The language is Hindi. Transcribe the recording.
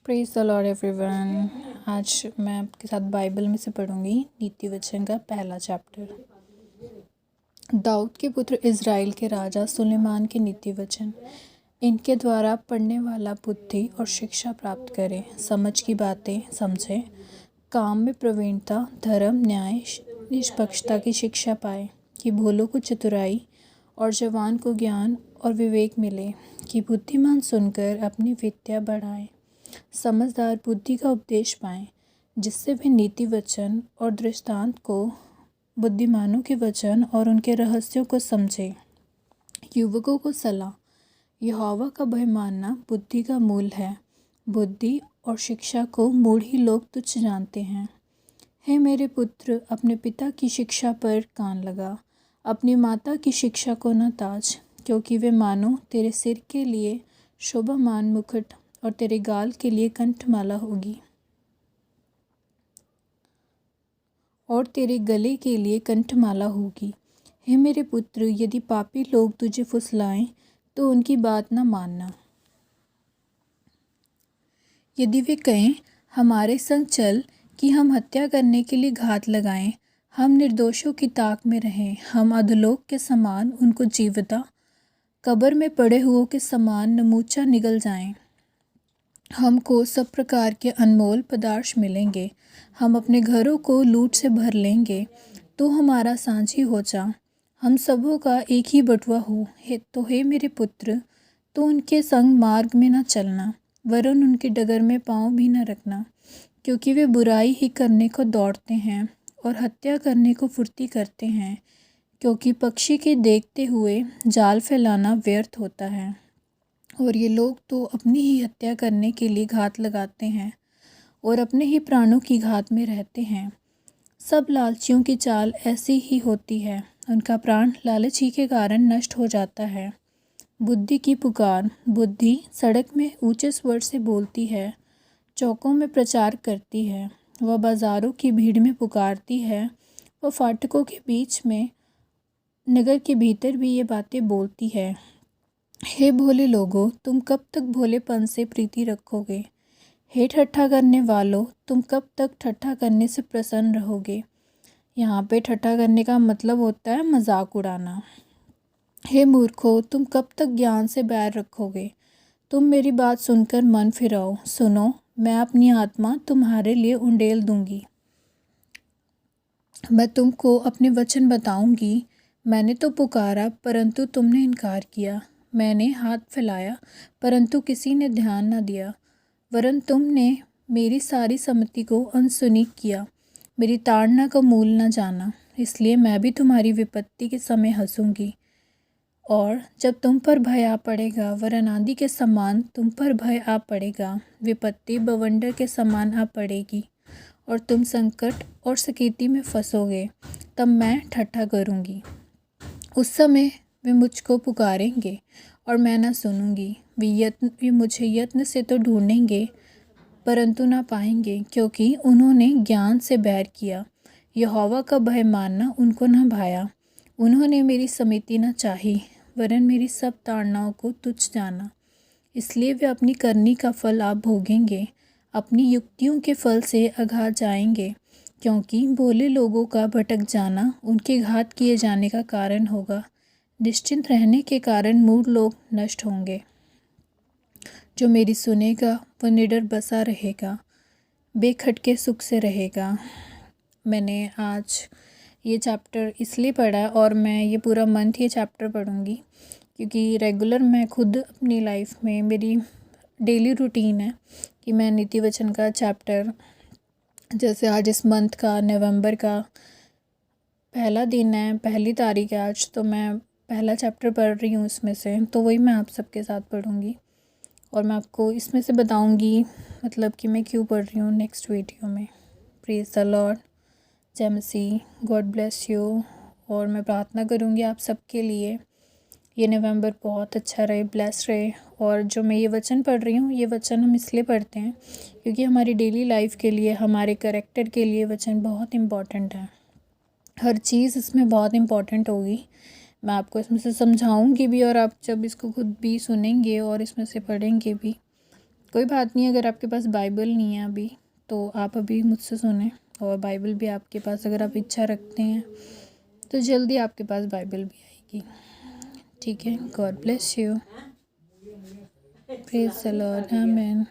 Praise the Lord everyone. आज मैं आपके साथ बाइबल में से पढ़ूंगी नीति वचन का पहला चैप्टर। दाऊद के पुत्र इज़राइल के राजा सुलेमान के नीति वचन। इनके द्वारा पढ़ने वाला बुद्धि और शिक्षा प्राप्त करे, समझ की बातें समझे, काम में प्रवीणता, धर्म, न्याय, निष्पक्षता की शिक्षा पाए, कि भोलों को चतुराई और जवान को ज्ञान और विवेक मिले, कि बुद्धिमान सुनकर अपनी विद्या बढ़ाए, समझदार बुद्धि का उपदेश पाएं, जिससे वे नीति वचन और दृष्टांत को, बुद्धिमानों के वचन और उनके रहस्यों को समझे। युवकों को सलाह। यहोवा का भय मानना बुद्धि का मूल है। बुद्धि और शिक्षा को मूढ़ी लोग तुच्छ जानते हैं। हे मेरे पुत्र, अपने पिता की शिक्षा पर कान लगा, अपनी माता की शिक्षा को न ताज, क्योंकि वे मानो तेरे सिर के लिए शोभामान मुकुट और तेरे गाल के लिए कंठमाला होगी, और तेरे गले के लिए कंठमाला होगी। हे मेरे पुत्र, यदि पापी लोग तुझे फुसलाएं तो उनकी बात न मानना। यदि वे कहें हमारे संग चल कि हम हत्या करने के लिए घात लगाएं, हम निर्दोषों की ताक में रहें, हम अधोलोक के समान उनको जीवता, कब्र में पड़े हुओं के समान नमूचा निगल जाएं। हमको सब प्रकार के अनमोल पदार्थ मिलेंगे, हम अपने घरों को लूट से भर लेंगे। तो हमारा साझी हो जा, हम सबों का एक ही बटुआ हो। हे मेरे पुत्र, तो उनके संग मार्ग में न चलना, वरन उनके डगर में पाँव भी न रखना, क्योंकि वे बुराई ही करने को दौड़ते हैं और हत्या करने को फुर्ती करते हैं। क्योंकि पक्षी के देखते हुए जाल फैलाना व्यर्थ होता है, और ये लोग तो अपनी ही हत्या करने के लिए घात लगाते हैं और अपने ही प्राणों की घात में रहते हैं। सब लालचियों की चाल ऐसी ही होती है, उनका प्राण लालच ही के कारण नष्ट हो जाता है। बुद्धि की पुकार। बुद्धि सड़क में ऊंचे स्वर से बोलती है, चौकों में प्रचार करती है, वह बाजारों की भीड़ में पुकारती है, वह फाटकों के बीच में, नगर के भीतर भी ये बातें बोलती है। हे भोले लोगों, तुम कब तक भोलेपन से प्रीति रखोगे? हे ठट्ठा करने वालों, तुम कब तक ठट्ठा करने से प्रसन्न रहोगे? यहाँ पे ठट्ठा करने का मतलब होता है मजाक उड़ाना। हे मूर्खों, तुम कब तक ज्ञान से बैर रखोगे? तुम मेरी बात सुनकर मन फिराओ। सुनो, मैं अपनी आत्मा तुम्हारे लिए उंडेल दूंगी। मैं तुमको अपने वचन बताऊंगी। मैंने तो पुकारा परंतु तुमने इनकार किया, मैंने हाथ फैलाया परंतु किसी ने ध्यान न दिया, वरन तुमने मेरी सारी सम्मति को अनसुनी किया, मेरी ताड़ना का मूल न जाना। इसलिए मैं भी तुम्हारी विपत्ति के समय हंसूंगी, और जब तुम पर भय आ पड़ेगा, वरन आँधी के समान तुम पर भय आ पड़ेगा, विपत्ति बवंडर के समान आ पड़ेगी, और तुम संकट और सकेती में फंसोगे, तब मैं ठट्ठा करूँगी। उस समय वे मुझको पुकारेंगे और मैं न सुनूंगी। वे मुझे यत्न से तो ढूंढेंगे परंतु न पाएंगे, क्योंकि उन्होंने ज्ञान से बैर किया, यहोवा का भय मानना उनको न भाया। उन्होंने मेरी सम्मति न चाही, वरन मेरी सब ताड़नाओं को तुच्छ जाना। इसलिए वे अपनी करनी का फल आप भोगेंगे, अपनी युक्तियों के फल से अघा जाएंगे, क्योंकि भोले लोगों का भटक जाना उनके घात किए जाने का कारण होगा। निश्चिंत रहने के कारण मूढ़ लोग नष्ट होंगे। जो मेरी सुनेगा वह निडर बसा रहेगा, बेखटके सुख से रहेगा। मैंने आज ये चैप्टर इसलिए पढ़ा और मैं ये पूरा मंथ ये चैप्टर पढ़ूंगी, क्योंकि रेगुलर मैं खुद अपनी लाइफ में मेरी डेली रूटीन है कि मैं नीति वचन का चैप्टर, जैसे आज इस मंथ का नवंबर का पहला दिन है, पहली तारीख है आज, तो मैं पहला चैप्टर पढ़ रही हूँ उसमें से, तो वही मैं आप सबके साथ पढ़ूँगी और मैं आपको इसमें से बताऊँगी मतलब कि मैं क्यों पढ़ रही हूँ नेक्स्ट वीडियो में। प्रेज़ द लॉर्ड, जय मसीह, गॉड ब्लेस यू। और मैं प्रार्थना करूँगी आप सबके लिए, ये नवंबर बहुत अच्छा रहे, ब्लेस रहे। और जो मैं ये वचन पढ़ रही हूँ, ये वचन हम इसलिए पढ़ते हैं क्योंकि हमारी डेली लाइफ के लिए, हमारे कैरेक्टर के लिए वचन बहुत इम्पॉर्टेंट है। हर चीज़ इसमें बहुत इम्पॉर्टेंट होगी, मैं आपको इसमें से समझाऊंगी भी, और आप जब इसको खुद भी सुनेंगे और इसमें से पढ़ेंगे भी कोई बात नहीं, अगर आपके पास बाइबल नहीं है अभी तो आप अभी मुझसे सुने, और बाइबल भी आपके पास अगर आप इच्छा रखते हैं तो जल्दी आपके पास बाइबल भी आएगी। ठीक है, God bless you, praise the Lord, amen.